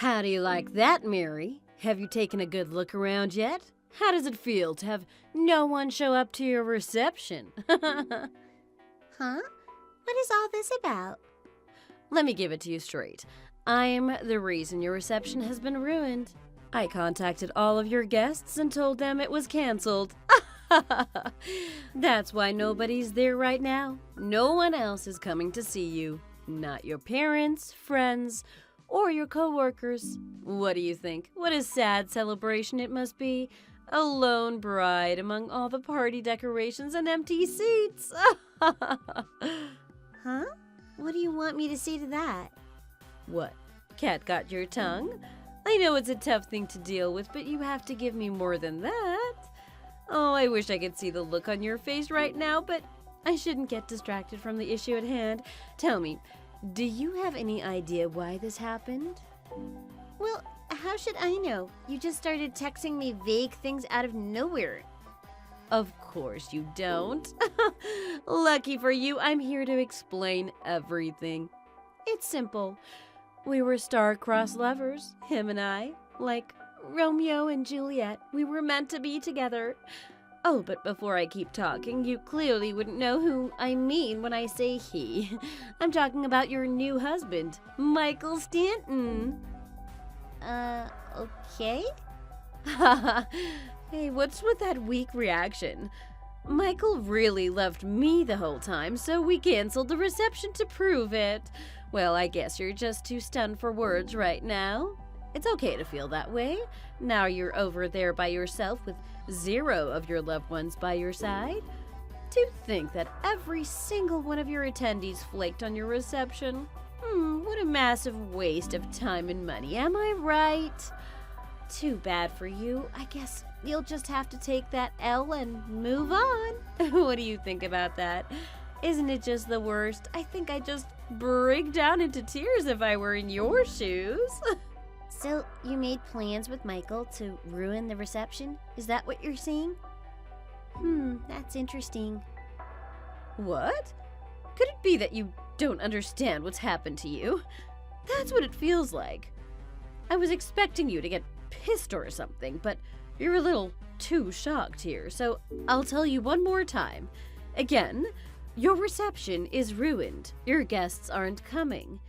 How do you like that, Mary? Have you taken a good look around yet? How does it feel to have no one show up to your reception? Huh? What is all this about? Let me give it to you straight. I'm the reason your reception has been ruined. I contacted all of your guests and told them it was canceled. That's why nobody's there right now. No one else is coming to see you. Not your parents, friends, or your coworkers. What do you think? What a sad celebration it must be. A lone bride among all the party decorations and empty seats. Huh? What do you want me to say to that? What? Cat got your tongue? I know it's a tough thing to deal with, but you have to give me more than that. Oh, I wish I could see the look on your face right now, but I shouldn't get distracted from the issue at hand. Tell me, do you have any idea why this happened? Well, how should I know? You just started texting me vague things out of nowhere. Of course you don't. Lucky for you, I'm here to explain everything. It's simple. We were star-crossed lovers, him and I, like Romeo and Juliet. We were meant to be together. Oh, but before I keep talking, you clearly wouldn't know who I mean when I say he. I'm talking about your new husband, Michael Stanton. Okay? Hey, what's with that weak reaction? Michael really loved me the whole time, so we canceled the reception to prove it. Well, I guess you're just too stunned for words right now. It's okay to feel that way. Now you're over there by yourself with 0 of your loved ones by your side. To think that every single one of your attendees flaked on your reception. What a massive waste of time and money, am I right? Too bad for you. I guess you'll just have to take that L and move on. What do you think about that? Isn't it just the worst? I think I'd just break down into tears if I were in your shoes. So, you made plans with Michael to ruin the reception? Is that what you're saying? That's interesting. What? Could it be that you don't understand what's happened to you? That's what it feels like. I was expecting you to get pissed or something, but you're a little too shocked here, so I'll tell you one more time. Again, your reception is ruined. Your guests aren't coming.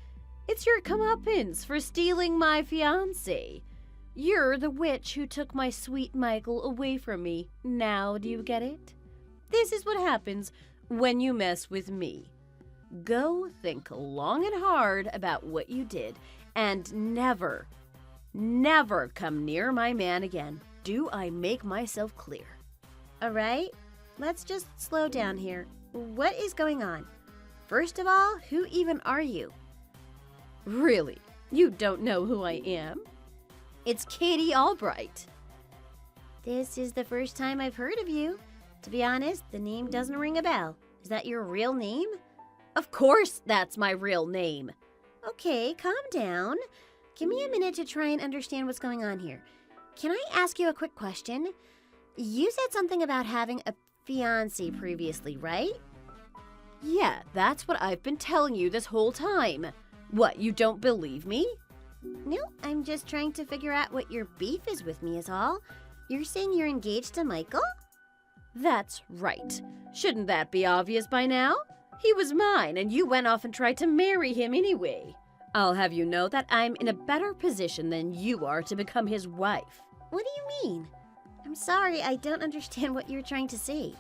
It's your comeuppance for stealing my fiancé. You're the witch who took my sweet Michael away from me. Now do you get it? This is what happens when you mess with me. Go think long and hard about what you did, and never, never come near my man again. Do I make myself clear? All right, let's just slow down here. What is going on? First of all, who even are you? Really? You don't know who I am? It's Katie Albright. This is the first time I've heard of you. To be honest, the name doesn't ring a bell. Is that your real name? Of course that's my real name. Okay, calm down. Give me a minute to try and understand what's going on here. Can I ask you a quick question? You said something about having a fiancé previously, right? Yeah, that's what I've been telling you this whole time. What, you don't believe me? No, I'm just trying to figure out what your beef is with me is all. You're saying you're engaged to Michael? That's right. Shouldn't that be obvious by now? He was mine, and you went off and tried to marry him anyway. I'll have you know that I'm in a better position than you are to become his wife. What do you mean? I'm sorry, I don't understand what you're trying to say.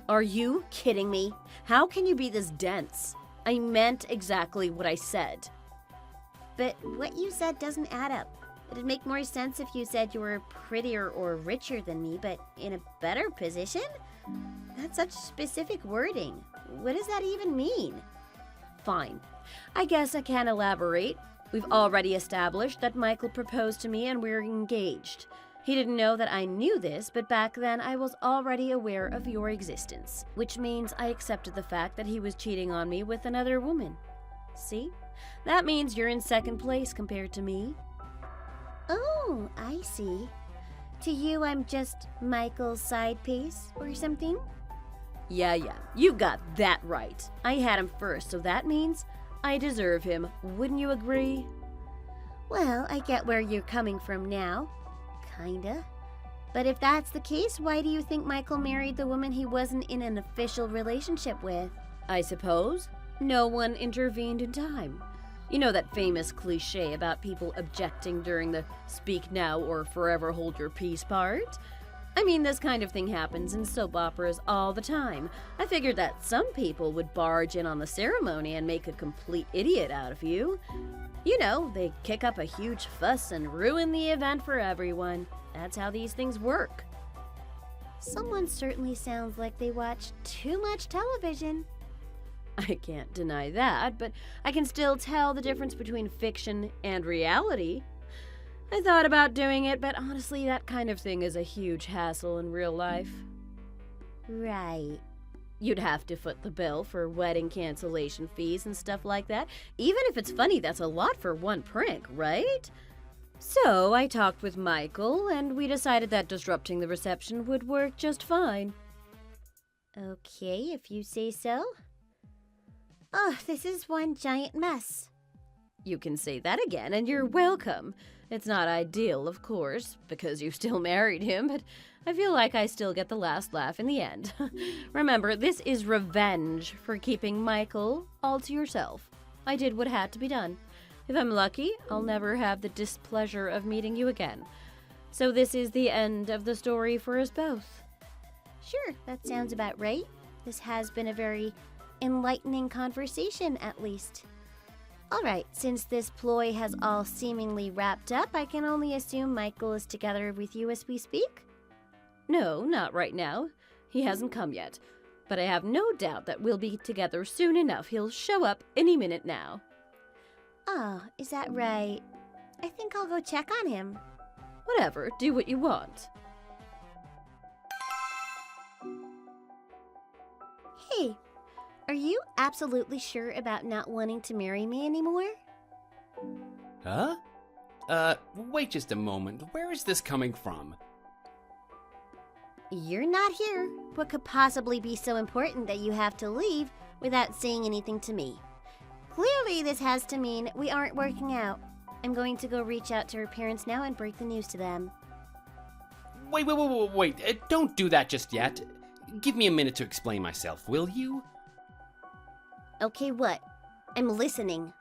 Are you kidding me? How can you be this dense? I meant exactly what I said. But what you said doesn't add up. It'd make more sense if you said you were prettier or richer than me, but in a better position? That's such specific wording. What does that even mean? Fine. I guess I can elaborate. We've already established that Michael proposed to me and we're engaged. He didn't know that I knew this, but back then I was already aware of your existence, which means I accepted the fact that he was cheating on me with another woman. See? That means you're in second place compared to me. Oh, I see. To you, I'm just Michael's side piece or something? Yeah, you got that right. I had him first, so that means I deserve him. Wouldn't you agree? Well, I get where you're coming from now. Kinda. But if that's the case, why do you think Michael married the woman he wasn't in an official relationship with? I suppose no one intervened in time. You know that famous cliche about people objecting during the speak now or forever hold your peace part? I mean, this kind of thing happens in soap operas all the time. I figured that some people would barge in on the ceremony and make a complete idiot out of you. You know, they kick up a huge fuss and ruin the event for everyone. That's how these things work. Someone certainly sounds like they watch too much television. I can't deny that, but I can still tell the difference between fiction and reality. I thought about doing it, but honestly, that kind of thing is a huge hassle in real life. Right. You'd have to foot the bill for wedding cancellation fees and stuff like that. Even if it's funny, that's a lot for one prank, right? So I talked with Michael, and we decided that disrupting the reception would work just fine. Okay, if you say so. Oh, this is one giant mess. You can say that again, and you're welcome. It's not ideal, of course, because you still married him, but I feel like I still get the last laugh in the end. Remember, this is revenge for keeping Michael all to yourself. I did what had to be done. If I'm lucky, I'll never have the displeasure of meeting you again. So this is the end of the story for us both. Sure, that sounds about right. This has been a very enlightening conversation, at least. Alright, since this ploy has all seemingly wrapped up, I can only assume Michael is together with you as we speak? No, not right now. He hasn't come yet. But I have no doubt that we'll be together soon enough. He'll show up any minute now. Oh, is that right? I think I'll go check on him. Whatever, do what you want. Hey, are you absolutely sure about not wanting to marry me anymore? Huh? Wait just a moment. Where is this coming from? You're not here. What could possibly be so important that you have to leave without saying anything to me? Clearly, this has to mean we aren't working out. I'm going to go reach out to her parents now and break the news to them. Wait. Don't do that just yet. Give me a minute to explain myself, will you? Okay, what? I'm listening.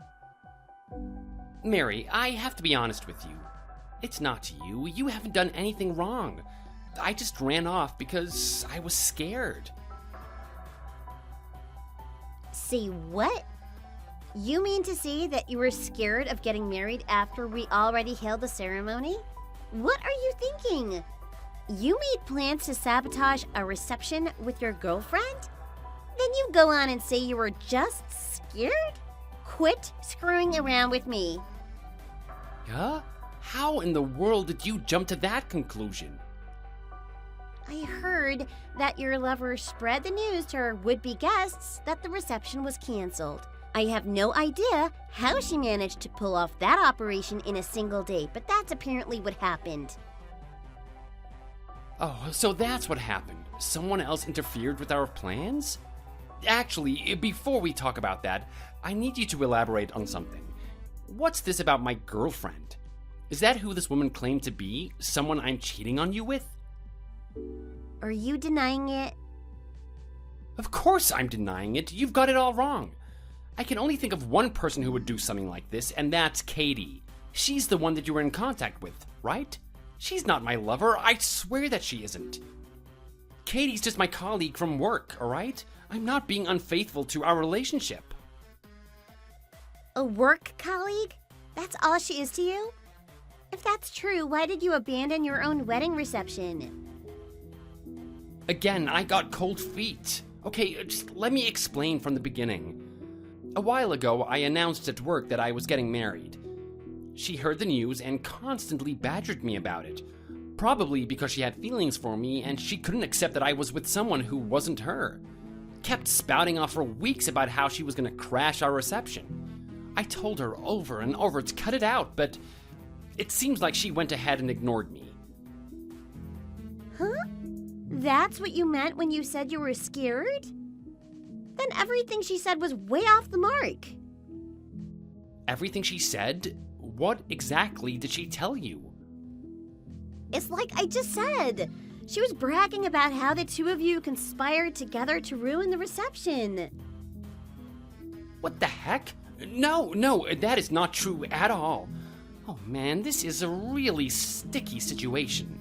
Mary, I have to be honest with you. It's not you. You haven't done anything wrong. I just ran off because I was scared. Say what? You mean to say that you were scared of getting married after we already held the ceremony? What are you thinking? You made plans to sabotage a reception with your girlfriend? Then you go on and say you were just scared? Quit screwing around with me. Huh? How in the world did you jump to that conclusion? I heard that your lover spread the news to her would-be guests that the reception was canceled. I have no idea how she managed to pull off that operation in a single day, but that's apparently what happened. Oh, so that's what happened. Someone else interfered with our plans? Actually, before we talk about that, I need you to elaborate on something. What's this about my girlfriend? Is that who this woman claimed to be? Someone I'm cheating on you with? Are you denying it? Of course I'm denying it. You've got it all wrong. I can only think of one person who would do something like this, and that's Katie. She's the one that you were in contact with, right? She's not my lover. I swear that she isn't. Katie's just my colleague from work, all right? I'm not being unfaithful to our relationship. A work colleague? That's all she is to you? If that's true, why did you abandon your own wedding reception? Again, I got cold feet. Okay, just let me explain from the beginning. A while ago, I announced at work that I was getting married. She heard the news and constantly badgered me about it. Probably because she had feelings for me and she couldn't accept that I was with someone who wasn't her. Kept spouting off for weeks about how she was going to crash our reception. I told her over and over to cut it out, but it seems like she went ahead and ignored me. Huh? That's what you meant when you said you were scared? Then everything she said was way off the mark. Everything she said? What exactly did she tell you? It's like I just said. She was bragging about how the two of you conspired together to ruin the reception. What the heck? No, that is not true at all. Oh man, this is a really sticky situation.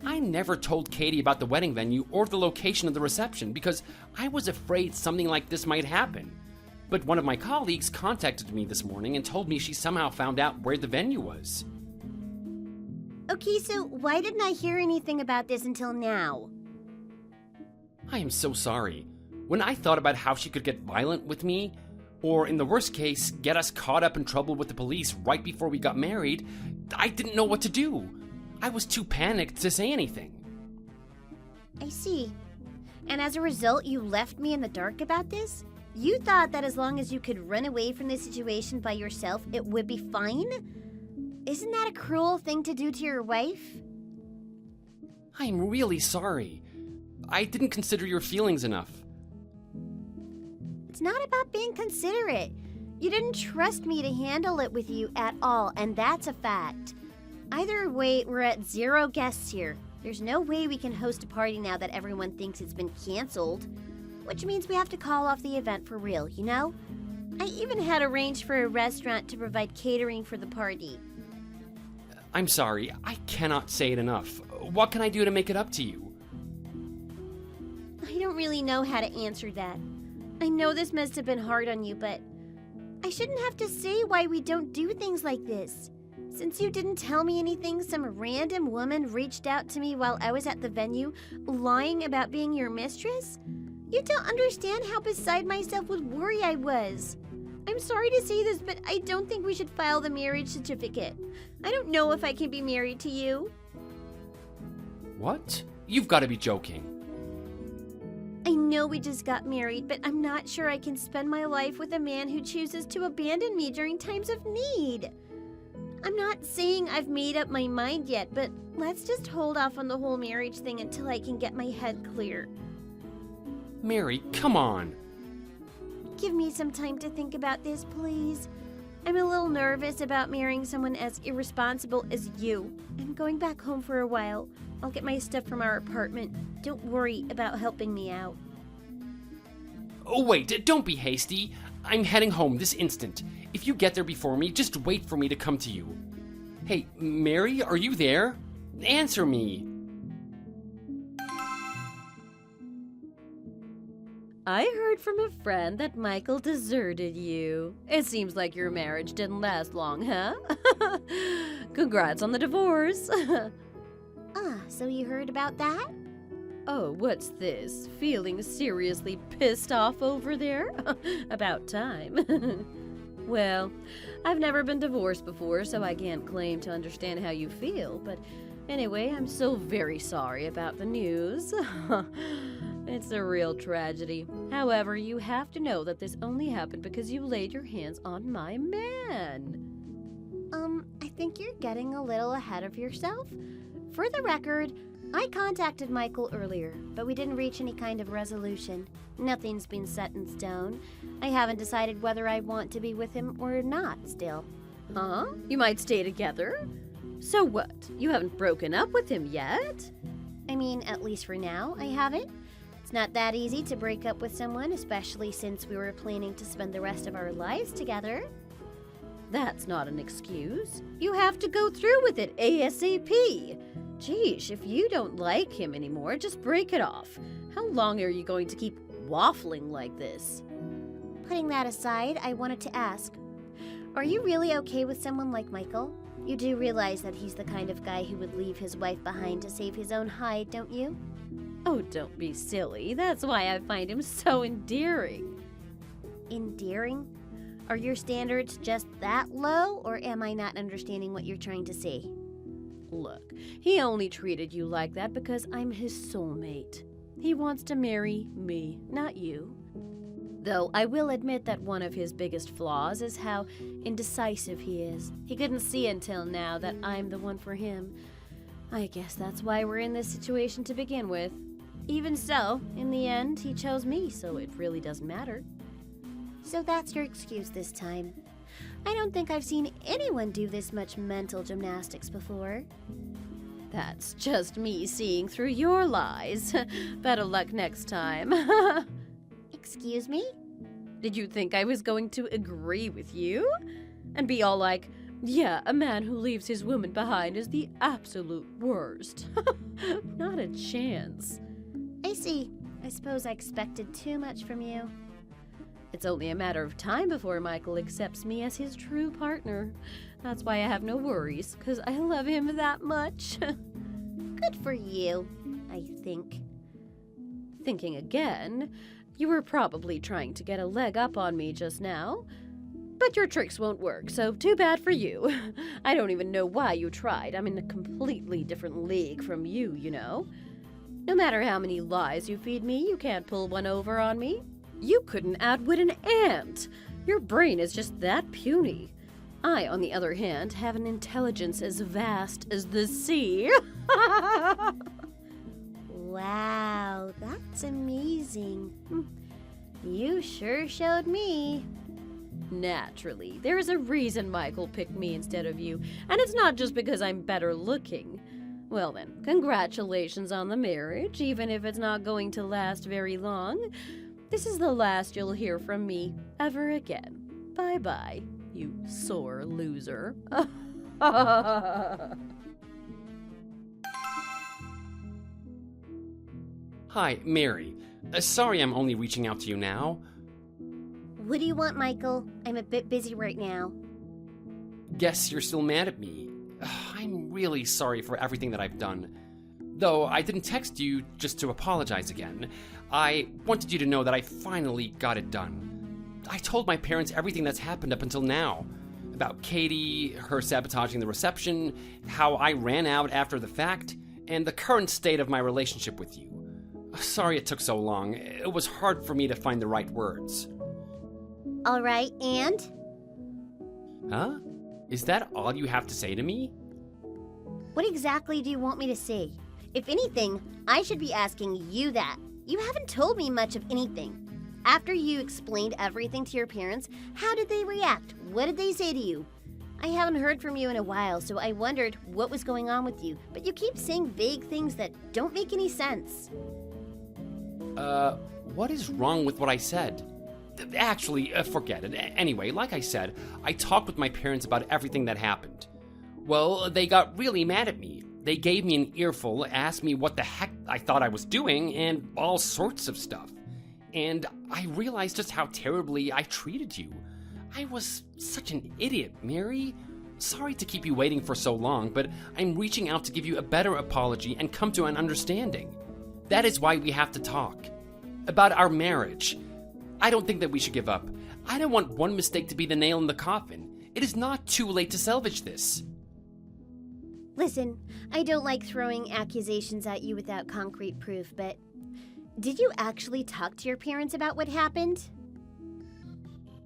I never told Katie about the wedding venue or the location of the reception because I was afraid something like this might happen. But one of my colleagues contacted me this morning and told me she somehow found out where the venue was. Okay, so why didn't I hear anything about this until now? I am so sorry. When I thought about how she could get violent with me, or in the worst case, get us caught up in trouble with the police right before we got married, I didn't know what to do. I was too panicked to say anything. I see. And as a result, you left me in the dark about this? You thought that as long as you could run away from this situation by yourself, it would be fine? Isn't that a cruel thing to do to your wife? I'm really sorry. I didn't consider your feelings enough. It's not about being considerate. You didn't trust me to handle it with you at all, and that's a fact. Either way, we're at 0 guests here. There's no way we can host a party now that everyone thinks it's been canceled. Which means we have to call off the event for real, you know? I even had arranged for a restaurant to provide catering for the party. I'm sorry, I cannot say it enough. What can I do to make it up to you? I don't really know how to answer that. I know this must have been hard on you, but I shouldn't have to say why we don't do things like this. Since you didn't tell me anything, some random woman reached out to me while I was at the venue, lying about being your mistress? You don't understand how beside myself with worry I was. I'm sorry to say this, but I don't think we should file the marriage certificate. I don't know if I can be married to you. What? You've got to be joking. I know we just got married, but I'm not sure I can spend my life with a man who chooses to abandon me during times of need. I'm not saying I've made up my mind yet, but let's just hold off on the whole marriage thing until I can get my head clear. Mary, come on. Give me some time to think about this, please. I'm a little nervous about marrying someone as irresponsible as you. I'm going back home for a while. I'll get my stuff from our apartment. Don't worry about helping me out. Oh, wait, don't be hasty. I'm heading home this instant. If you get there before me, just wait for me to come to you. Hey, Mary, are you there? Answer me. I heard from a friend that Michael deserted you. It seems like your marriage didn't last long, huh? Congrats on the divorce. So you heard about that? Oh, what's this? Feeling seriously pissed off over there? About time. Well, I've never been divorced before, so I can't claim to understand how you feel, but anyway, I'm so very sorry about the news. It's a real tragedy. However, you have to know that this only happened because you laid your hands on my man. I think you're getting a little ahead of yourself. For the record, I contacted Michael earlier, but we didn't reach any kind of resolution. Nothing's been set in stone. I haven't decided whether I want to be with him or not still. Huh? You might stay together? So what? You haven't broken up with him yet? I mean, at least for now, I haven't. It's not that easy to break up with someone, especially since we were planning to spend the rest of our lives together. That's not an excuse. You have to go through with it ASAP. Geesh, if you don't like him anymore, just break it off. How long are you going to keep waffling like this? Putting that aside, I wanted to ask, are you really okay with someone like Michael? You do realize that he's the kind of guy who would leave his wife behind to save his own hide, don't you? Oh, don't be silly. That's why I find him so endearing. Endearing? Are your standards just that low, or am I not understanding what you're trying to say? Look, he only treated you like that because I'm his soulmate. He wants to marry me, not you. Though I will admit that one of his biggest flaws is how indecisive he is. He couldn't see until now that I'm the one for him. I guess that's why we're in this situation to begin with. Even so, in the end, he chose me, so it really doesn't matter. So that's your excuse this time. I don't think I've seen anyone do this much mental gymnastics before. That's just me seeing through your lies. Better luck next time. Excuse me? Did you think I was going to agree with you? And be all like, yeah, a man who leaves his woman behind is the absolute worst. Not a chance. I see. I suppose I expected too much from you. It's only a matter of time before Michael accepts me as his true partner. That's why I have no worries, because I love him that much. Good for you, I think. Thinking again, you were probably trying to get a leg up on me just now. But your tricks won't work, so too bad for you. I don't even know why you tried. I'm in a completely different league from you, you know. No matter how many lies you feed me, you can't pull one over on me. You couldn't outwit an ant. Your brain is just that puny. I, on the other hand, have an intelligence as vast as the sea. Wow, that's amazing. You sure showed me. Naturally, there is a reason Michael picked me instead of you, and it's not just because I'm better looking. Well then, congratulations on the marriage, even if it's not going to last very long. This is the last you'll hear from me ever again. Bye-bye, you sore loser. Hi, Mary. Sorry I'm only reaching out to you now. What do you want, Michael? I'm a bit busy right now. Guess you're still mad at me. I'm really sorry for everything that I've done. Though I didn't text you just to apologize again. I wanted you to know that I finally got it done. I told my parents everything that's happened up until now. About Katie, her sabotaging the reception, how I ran out after the fact, and the current state of my relationship with you. Sorry it took so long. It was hard for me to find the right words. All right, and? Huh? Is that all you have to say to me? What exactly do you want me to say? If anything, I should be asking you that. You haven't told me much of anything. After you explained everything to your parents, how did they react? What did they say to you? I haven't heard from you in a while, so I wondered what was going on with you, but you keep saying vague things that don't make any sense. What is wrong with what I said? Actually, forget it. Anyway, like I said, I talked with my parents about everything that happened. Well, they got really mad at me. They gave me an earful, asked me what the heck I thought I was doing, and all sorts of stuff. And I realized just how terribly I treated you. I was such an idiot, Mary. Sorry to keep you waiting for so long, but I'm reaching out to give you a better apology and come to an understanding. That is why we have to talk. About our marriage. I don't think that we should give up. I don't want one mistake to be the nail in the coffin. It is not too late to salvage this. Listen, I don't like throwing accusations at you without concrete proof, but did you actually talk to your parents about what happened?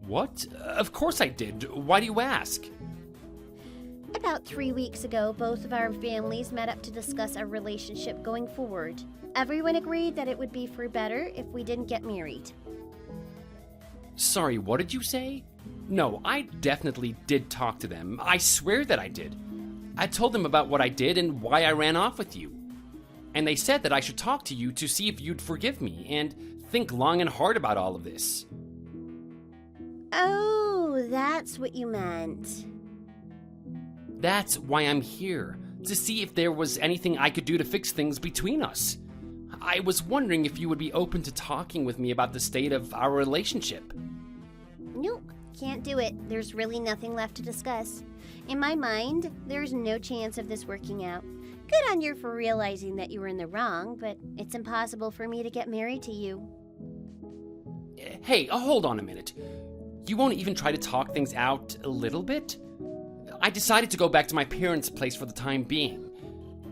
What? Of course I did. Why do you ask? About 3 weeks ago, both of our families met up to discuss our relationship going forward. Everyone agreed that it would be for better if we didn't get married. Sorry, what did you say? No, I definitely did talk to them. I swear that I did. I told them about what I did and why I ran off with you. And they said that I should talk to you to see if you'd forgive me and think long and hard about all of this. Oh, that's what you meant. That's why I'm here, to see if there was anything I could do to fix things between us. I was wondering if you would be open to talking with me about the state of our relationship. Nope, can't do it. There's really nothing left to discuss. In my mind, there's no chance of this working out. Good on you for realizing that you were in the wrong, but it's impossible for me to get married to you. Hey, hold on a minute. You won't even try to talk things out a little bit? I decided to go back to my parents' place for the time being.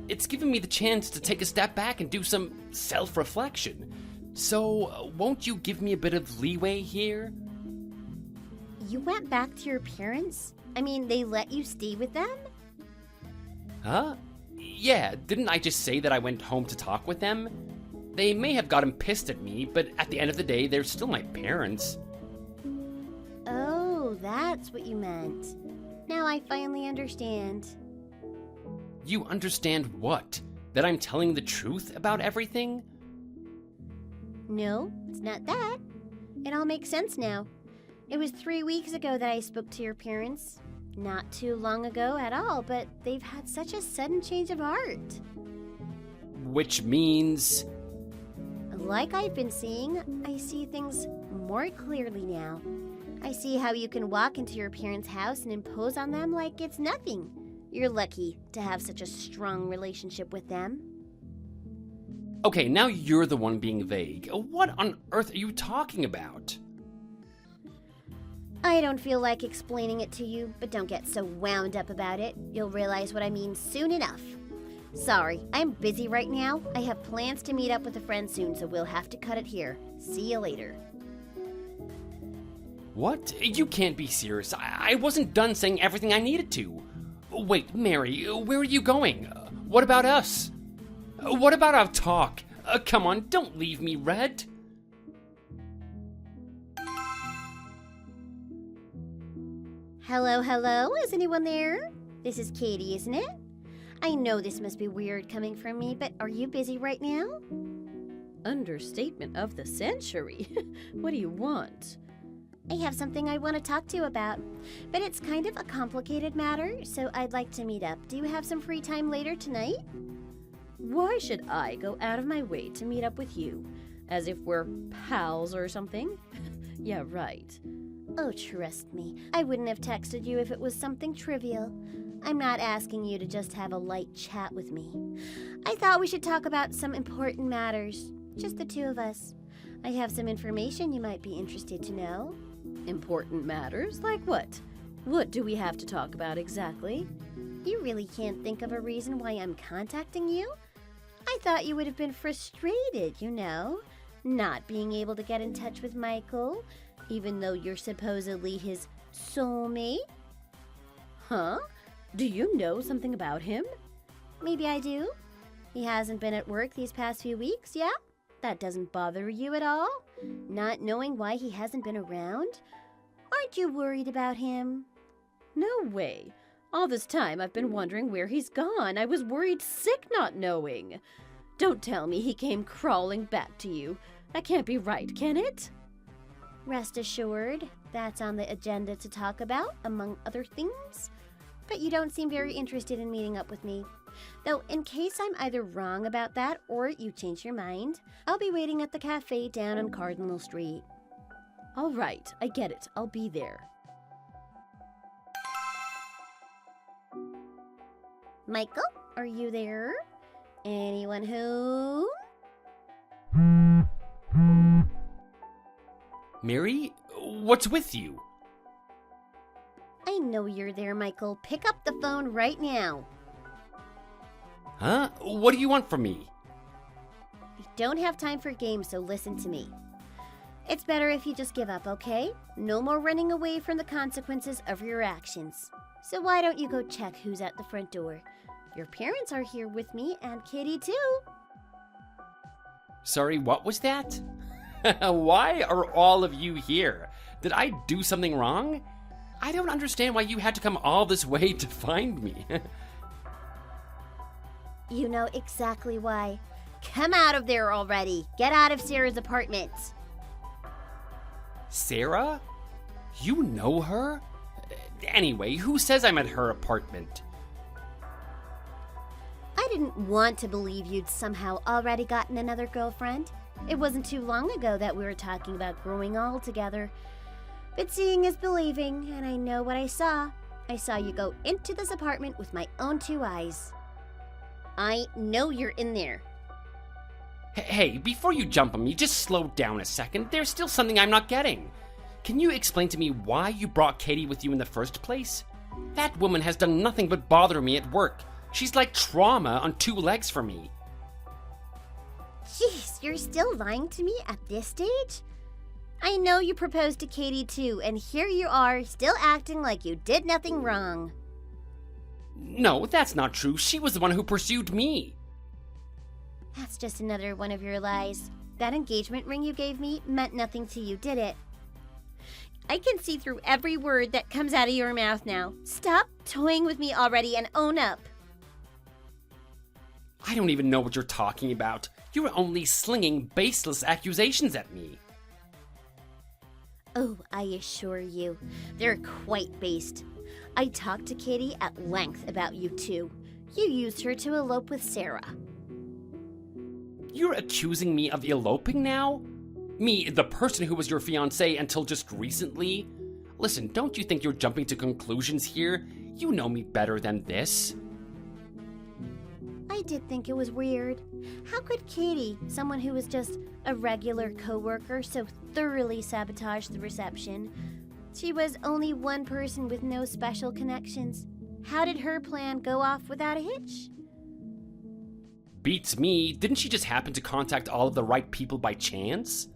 It's given me the chance to take a step back and do some self-reflection. So, won't you give me a bit of leeway here? You went back to your parents? I mean, they let you stay with them? Huh? Yeah, didn't I just say that I went home to talk with them? They may have gotten pissed at me, but at the end of the day, they're still my parents. Oh, that's what you meant. Now I finally understand. You understand what? That I'm telling the truth about everything? No, it's not that. It all makes sense now. It was 3 weeks ago that I spoke to your parents. Not too long ago at all, but they've had such a sudden change of heart. Which means... Like I've been seeing, I see things more clearly now. I see how you can walk into your parents' house and impose on them like it's nothing. You're lucky to have such a strong relationship with them. Okay, now you're the one being vague. What on earth are you talking about? I don't feel like explaining it to you, but don't get so wound up about it. You'll realize what I mean soon enough. Sorry, I'm busy right now. I have plans to meet up with a friend soon, so we'll have to cut it here. See you later. What? You can't be serious. I wasn't done saying everything I needed to. Wait, Mary, where are you going? What about us? What about our talk? Come on, don't leave me, Red. Hello, hello? Is anyone there? This is Katie, isn't it? I know this must be weird coming from me, but are you busy right now? Understatement of the century. What do you want? I have something I want to talk to you about, but it's kind of a complicated matter, so I'd like to meet up. Do you have some free time later tonight? Why should I go out of my way to meet up with you? As if we're pals or something? Yeah, right. Oh, trust me, I wouldn't have texted you if it was something trivial. I'm not asking you to just have a light chat with me. I thought we should talk about some important matters, just the two of us. I have some information you might be interested to know. Important matters? Like what? What do we have to talk about exactly? You really can't think of a reason why I'm contacting you? I thought you would have been frustrated, not being able to get in touch with Michael, even though you're supposedly his soulmate. Huh? Do you know something about him? Maybe I do. He hasn't been at work these past few weeks, yeah? That doesn't bother you at all? Not knowing why he hasn't been around? Aren't you worried about him? No way. All this time I've been wondering where he's gone. I was worried sick not knowing. Don't tell me he came crawling back to you. That can't be right, can it? Rest assured, that's on the agenda to talk about, among other things. But you don't seem very interested in meeting up with me. Though, in case I'm either wrong about that or you change your mind, I'll be waiting at the cafe down on Cardinal Street. All right, I get it. I'll be there. Michael, are you there? Anyone home? Mary, what's with you? I know you're there, Michael. Pick up the phone right now. Huh? What do you want from me? I don't have time for games, so listen to me. It's better if you just give up, okay? No more running away from the consequences of your actions. So why don't you go check who's at the front door? Your parents are here with me, and Kitty too. Sorry, what was that? Why are all of you here? Did I do something wrong? I don't understand why you had to come all this way to find me. You know exactly why. Come out of there already. Get out of Sarah's apartment. Sarah? You know her? Anyway, who says I'm at her apartment? I didn't want to believe you'd somehow already gotten another girlfriend. It wasn't too long ago that we were talking about growing old together. But seeing is believing, and I know what I saw. I saw you go into this apartment with my own 2 eyes. I know you're in there. Hey, before you jump on me, just slow down a second. There's still something I'm not getting. Can you explain to me why you brought Katie with you in the first place? That woman has done nothing but bother me at work. She's like trauma on 2 legs for me. Jeez, you're still lying to me at this stage? I know you proposed to Katie too, and here you are, still acting like you did nothing wrong. No, that's not true. She was the one who pursued me. That's just another one of your lies. That engagement ring you gave me meant nothing to you, did it? I can see through every word that comes out of your mouth now. Stop toying with me already and own up. I don't even know what you're talking about. You're only slinging baseless accusations at me. Oh, I assure you, they're quite based. I talked to Kitty at length about you two. You used her to elope with Sarah. You're accusing me of eloping now? Me, the person who was your fiancé until just recently? Listen, don't you think you're jumping to conclusions here? You know me better than this. I did think it was weird. How could Katie, someone who was just a regular coworker, so thoroughly sabotage the reception? She was only one person with no special connections. How did her plan go off without a hitch? Beats me. Didn't she just happen to contact all of the right people by chance?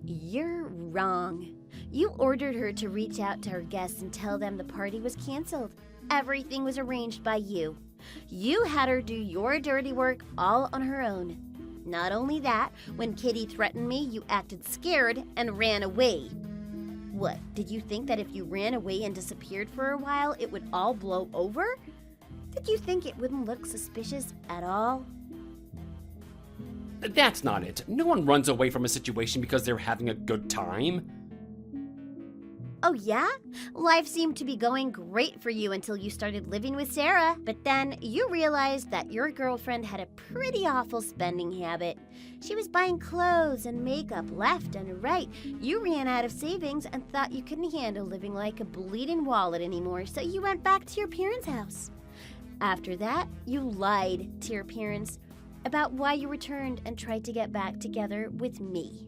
You're wrong. You ordered her to reach out to her guests and tell them the party was canceled. Everything was arranged by you. You had her do your dirty work all on her own. Not only that, when Kitty threatened me, you acted scared and ran away. What, did you think that if you ran away and disappeared for a while, it would all blow over? Did you think it wouldn't look suspicious at all? That's not it. No one runs away from a situation because they're having a good time. Oh yeah? Life seemed to be going great for you until you started living with Sarah. But then you realized that your girlfriend had a pretty awful spending habit. She was buying clothes and makeup left and right. You ran out of savings and thought you couldn't handle living like a bleeding wallet anymore, so you went back to your parents' house. After that, you lied to your parents about why you returned and tried to get back together with me.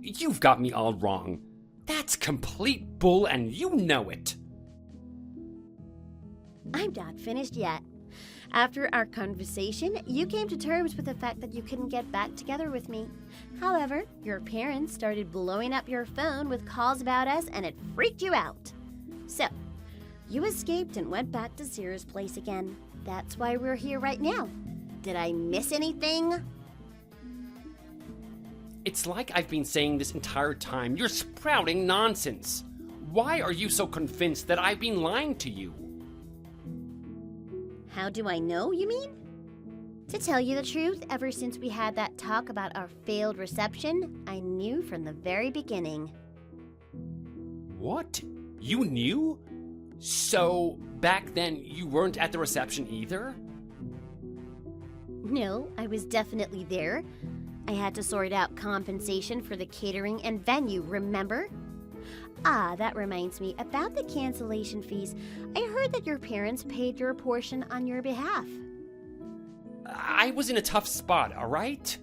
You've got me all wrong. That's complete bull and you know it. I'm not finished yet. After our conversation, you came to terms with the fact that you couldn't get back together with me. However, your parents started blowing up your phone with calls about us and it freaked you out. So, you escaped and went back to Sarah's place again. That's why we're here right now. Did I miss anything? It's like I've been saying this entire time. You're sprouting nonsense. Why are you so convinced that I've been lying to you? How do I know, you mean? To tell you the truth, ever since we had that talk about our failed reception, I knew from the very beginning. What? You knew? So, back then, you weren't at the reception either? No, I was definitely there. I had to sort out compensation for the catering and venue, remember? Ah, that reminds me, about the cancellation fees. I heard that your parents paid your portion on your behalf. I was in a tough spot, alright?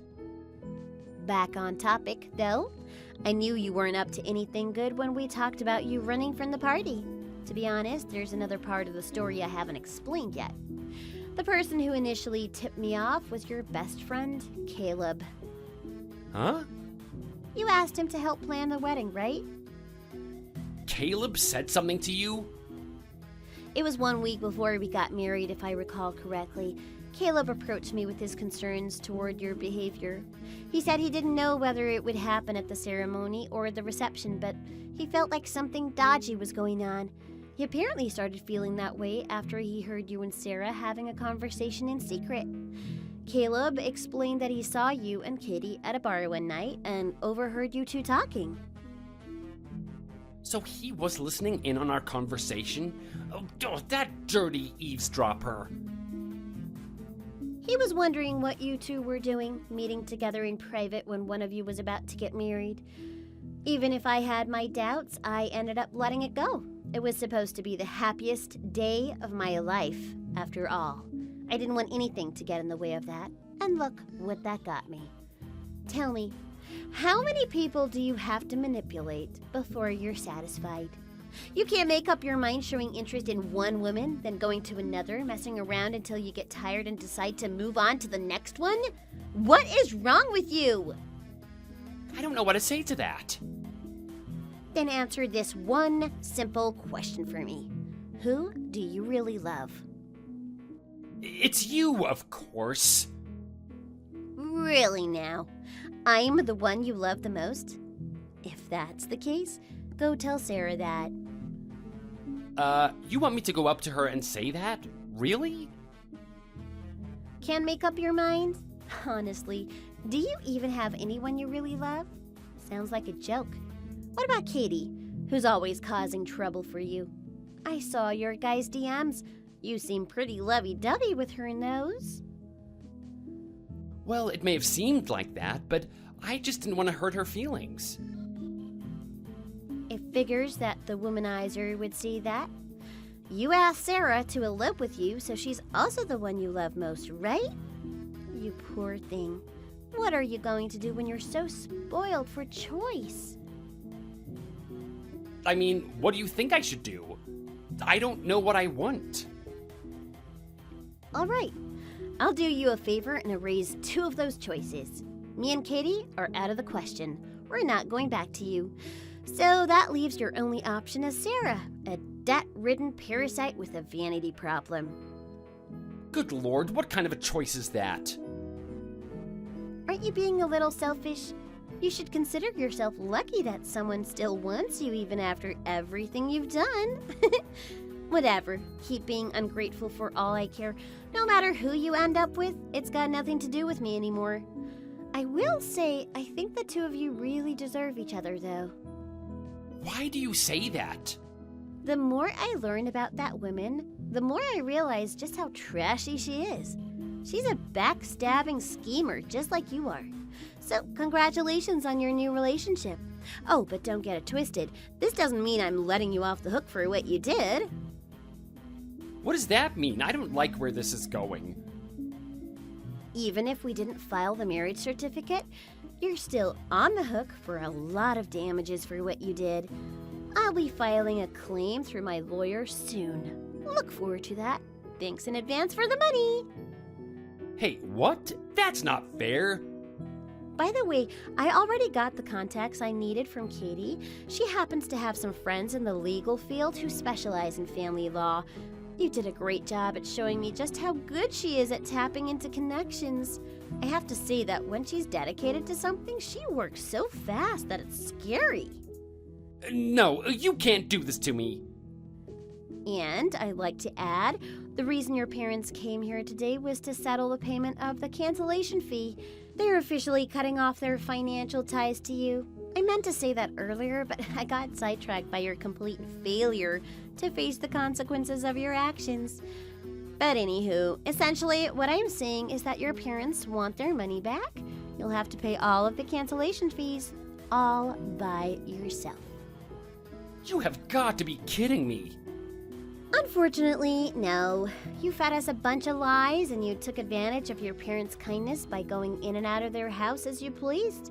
Back on topic, though. I knew you weren't up to anything good when we talked about you running from the party. To be honest, there's another part of the story I haven't explained yet. The person who initially tipped me off was your best friend, Caleb. Huh? You asked him to help plan the wedding, right? Caleb said something to you? It was 1 week before we got married, if I recall correctly. Caleb approached me with his concerns toward your behavior. He said he didn't know whether it would happen at the ceremony or the reception, but he felt like something dodgy was going on. He apparently started feeling that way after he heard you and Sarah having a conversation in secret. Caleb explained that he saw you and Kitty at a bar one night and overheard you two talking. So he was listening in on our conversation? Oh, that dirty eavesdropper. He was wondering what you two were doing, meeting together in private when one of you was about to get married. Even if I had my doubts, I ended up letting it go. It was supposed to be the happiest day of my life, after all. I didn't want anything to get in the way of that, and look what that got me. Tell me, how many people do you have to manipulate before you're satisfied? You can't make up your mind showing interest in one woman, then going to another, messing around until you get tired and decide to move on to the next one? What is wrong with you? I don't know what to say to that. Then answer this one simple question for me. Who do you really love? It's you, of course. Really now? I'm the one you love the most? If that's the case, go tell Sarah that. You want me to go up to her and say that? Really? Can't make up your mind? Honestly, do you even have anyone you really love? Sounds like a joke. What about Katie, who's always causing trouble for you? I saw your guys' DMs. You seem pretty lovey-dovey with her in those. Well, it may have seemed like that, but I just didn't want to hurt her feelings. It figures that the womanizer would see that. You asked Sarah to elope with you, so she's also the one you love most, right? You poor thing. What are you going to do when you're so spoiled for choice? I mean, what do you think I should do? I don't know what I want. All right, I'll do you a favor and erase 2 of those choices. Me and Katie are out of the question. We're not going back to you. So that leaves your only option as Sarah, a debt-ridden parasite with a vanity problem. Good Lord, what kind of a choice is that? Aren't you being a little selfish? You should consider yourself lucky that someone still wants you even after everything you've done. Whatever, keep being ungrateful for all I care. No matter who you end up with, it's got nothing to do with me anymore. I will say, I think the 2 of you really deserve each other, though. Why do you say that? The more I learn about that woman, the more I realize just how trashy she is. She's a backstabbing schemer, just like you are. So, congratulations on your new relationship. Oh, but don't get it twisted. This doesn't mean I'm letting you off the hook for what you did. What does that mean? I don't like where this is going. Even if we didn't file the marriage certificate, you're still on the hook for a lot of damages for what you did. I'll be filing a claim through my lawyer soon. Look forward to that. Thanks in advance for the money. Hey, what? That's not fair. By the way, I already got the contacts I needed from Katie. She happens to have some friends in the legal field who specialize in family law. You did a great job at showing me just how good she is at tapping into connections. I have to say that when she's dedicated to something, she works so fast that it's scary. No, you can't do this to me. And I'd like to add, the reason your parents came here today was to settle the payment of the cancellation fee. They're officially cutting off their financial ties to you. I meant to say that earlier, but I got sidetracked by your complete failure to face the consequences of your actions. But anywho, essentially what I'm saying is that your parents want their money back. You'll have to pay all of the cancellation fees, all by yourself. You have got to be kidding me. Unfortunately, no. You fed us a bunch of lies and you took advantage of your parents' kindness by going in and out of their house as you pleased.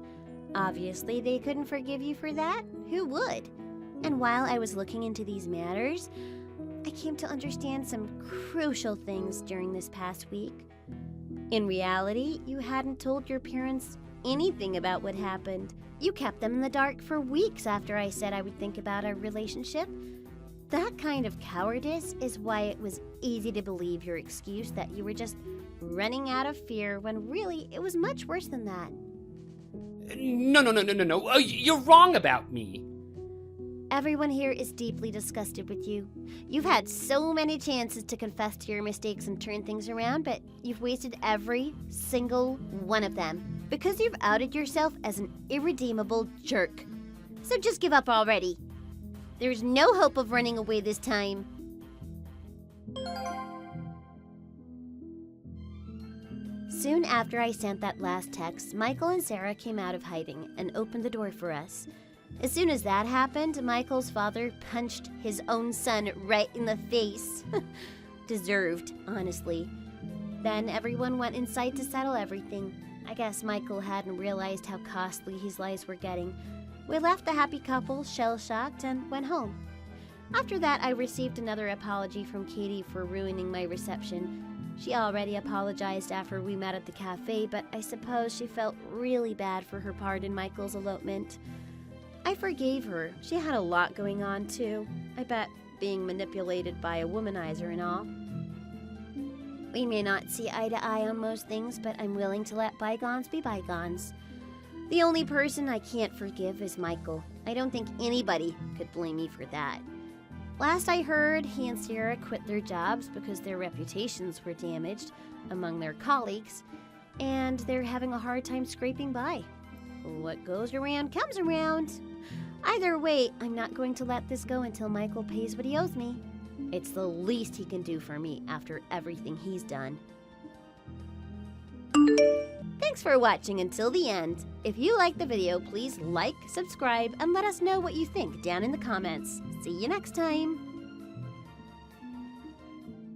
Obviously, they couldn't forgive you for that. Who would? And while I was looking into these matters, I came to understand some crucial things during this past week. In reality, you hadn't told your parents anything about what happened. You kept them in the dark for weeks after I said I would think about our relationship. That kind of cowardice is why it was easy to believe your excuse that you were just running out of fear when really it was much worse than that. No. You're wrong about me. Everyone here is deeply disgusted with you. You've had so many chances to confess to your mistakes and turn things around, but you've wasted every single one of them because you've outed yourself as an irredeemable jerk. So just give up already. There's no hope of running away this time. Soon after I sent that last text, Michael and Sarah came out of hiding and opened the door for us. As soon as that happened, Michael's father punched his own son right in the face. Deserved, honestly. Then everyone went inside to settle everything. I guess Michael hadn't realized how costly his lies were getting. We left the happy couple shell-shocked and went home. After that, I received another apology from Katie for ruining my reception. She already apologized after we met at the cafe, but I suppose she felt really bad for her part in Michael's elopement. I forgave her. She had a lot going on, too. I bet being manipulated by a womanizer and all. We may not see eye to eye on most things, but I'm willing to let bygones be bygones. The only person I can't forgive is Michael. I don't think anybody could blame me for that. Last I heard, he and Sarah quit their jobs because their reputations were damaged among their colleagues, and they're having a hard time scraping by. What goes around comes around. Either way, I'm not going to let this go until Michael pays what he owes me. It's the least he can do for me after everything he's done. Thanks for watching until the end. If you liked the video, please like, subscribe, and let us know what you think down in the comments. See you next time!